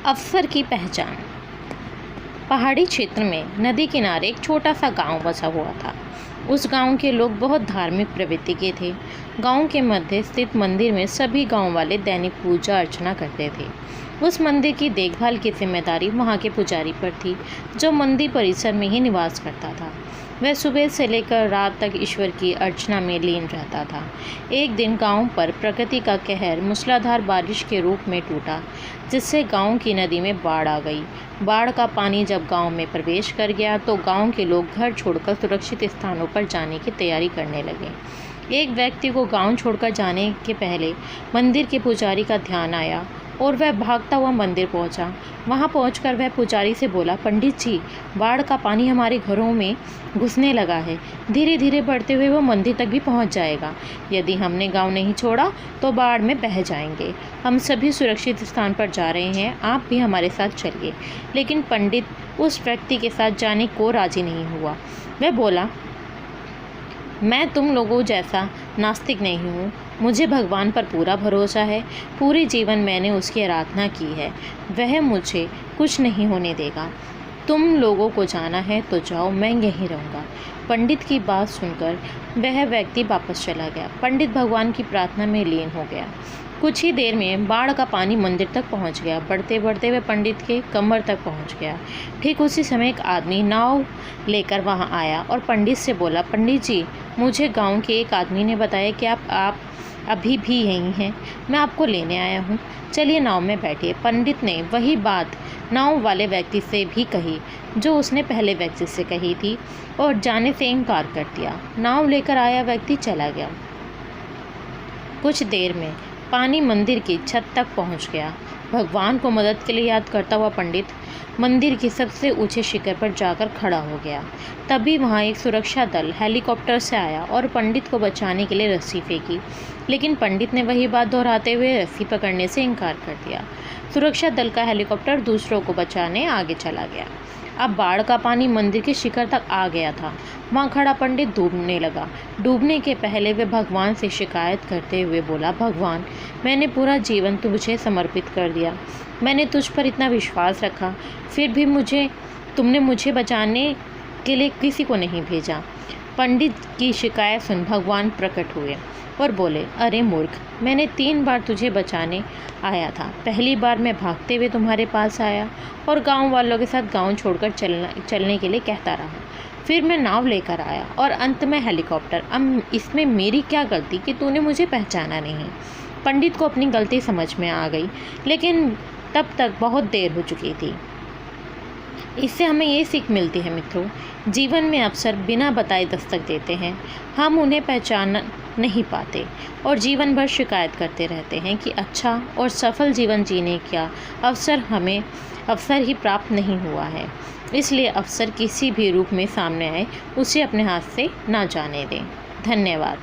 अफसर की पहचान। पहाड़ी क्षेत्र में नदी किनारे एक छोटा सा गांव बसा हुआ था। उस गांव के लोग बहुत धार्मिक प्रवृत्ति के थे। गांव के मध्य स्थित मंदिर में सभी गांव वाले दैनिक पूजा अर्चना करते थे। उस मंदिर की देखभाल की जिम्मेदारी वहां के पुजारी पर थी, जो मंदिर परिसर में ही निवास करता था। वह सुबह से लेकर रात तक ईश्वर की अर्चना में लीन रहता था। एक दिन गांव पर प्रकृति का कहर मूसलाधार बारिश के रूप में टूटा, जिससे गांव की नदी में बाढ़ आ गई। बाढ़ का पानी जब गांव में प्रवेश कर गया तो गांव के लोग घर छोड़कर सुरक्षित स्थानों पर जाने की तैयारी करने लगे। एक व्यक्ति को गांव छोड़कर जाने के पहले मंदिर के पुजारी का ध्यान आया और वह भागता हुआ मंदिर पहुंचा। वहां पहुंचकर वह पुजारी से बोला, पंडित जी, बाढ़ का पानी हमारे घरों में घुसने लगा है। धीरे धीरे बढ़ते हुए वो मंदिर तक भी पहुंच जाएगा। यदि हमने गांव नहीं छोड़ा तो बाढ़ में बह जाएंगे। हम सभी सुरक्षित स्थान पर जा रहे हैं, आप भी हमारे साथ चलिए। लेकिन पंडित उस व्यक्ति के साथ जाने को राजी नहीं हुआ। वह बोला, मैं तुम लोगों जैसा नास्तिक नहीं हूँ। मुझे भगवान पर पूरा भरोसा है। पूरे जीवन मैंने उसकी आराधना की है। वह मुझे कुछ नहीं होने देगा। तुम लोगों को जाना है तो जाओ, मैं यहीं रहूँगा। पंडित की बात सुनकर वह व्यक्ति वापस चला गया। पंडित भगवान की प्रार्थना में लीन हो गया। कुछ ही देर में बाढ़ का पानी मंदिर तक पहुंच गया। बढ़ते बढ़ते वह पंडित के कमर तक पहुंच गया। ठीक उसी समय एक आदमी नाव लेकर वहां आया और पंडित से बोला, पंडित जी, मुझे गांव के एक आदमी ने बताया कि आप अभी भी यहीं हैं। मैं आपको लेने आया हूँ, चलिए नाव में बैठिए। पंडित ने वही बात नाव वाले व्यक्ति से भी कही जो उसने पहले व्यक्ति से कही थी और जाने से इनकार कर दिया। नाव लेकर आया व्यक्ति चला गया। कुछ देर में पानी मंदिर की छत तक पहुंच गया। भगवान को मदद के लिए याद करता हुआ पंडित मंदिर की सबसे ऊंचे शिखर पर जाकर खड़ा हो गया। तभी वहां एक सुरक्षा दल हेलीकॉप्टर से आया और पंडित को बचाने के लिए रस्सी फेंकी, लेकिन पंडित ने वही बात दोहराते हुए रस्सी पकड़ने से इनकार कर दिया। सुरक्षा दल का हेलीकॉप्टर दूसरों को बचाने आगे चला गया। अब बाढ़ का पानी मंदिर के शिखर तक आ गया था। वहाँ खड़ा पंडित डूबने लगा। डूबने के पहले वे भगवान से शिकायत करते हुए बोला, भगवान, मैंने पूरा जीवन तुझे समर्पित कर दिया। मैंने तुझ पर इतना विश्वास रखा, फिर भी तुमने मुझे बचाने के लिए किसी को नहीं भेजा। पंडित की शिकायत सुन भगवान प्रकट हुए और बोले, अरे मूर्ख, मैंने 3 बार तुझे बचाने आया था। पहली बार मैं भागते हुए तुम्हारे पास आया और गांव वालों के साथ गांव छोड़कर चलने के लिए कहता रहा। फिर मैं नाव लेकर आया और अंत में हेलीकॉप्टर। अब इसमें मेरी क्या गलती कि तूने मुझे पहचाना नहीं। पंडित को अपनी गलती समझ में आ गई, लेकिन तब तक बहुत देर हो चुकी थी। इससे हमें ये सीख मिलती है मित्रों, जीवन में अवसर बिना बताए दस्तक देते हैं। हम उन्हें पहचान नहीं पाते और जीवन भर शिकायत करते रहते हैं कि अच्छा और सफल जीवन जीने का अवसर ही प्राप्त नहीं हुआ है। इसलिए अवसर किसी भी रूप में सामने आए, उसे अपने हाथ से ना जाने दें। धन्यवाद।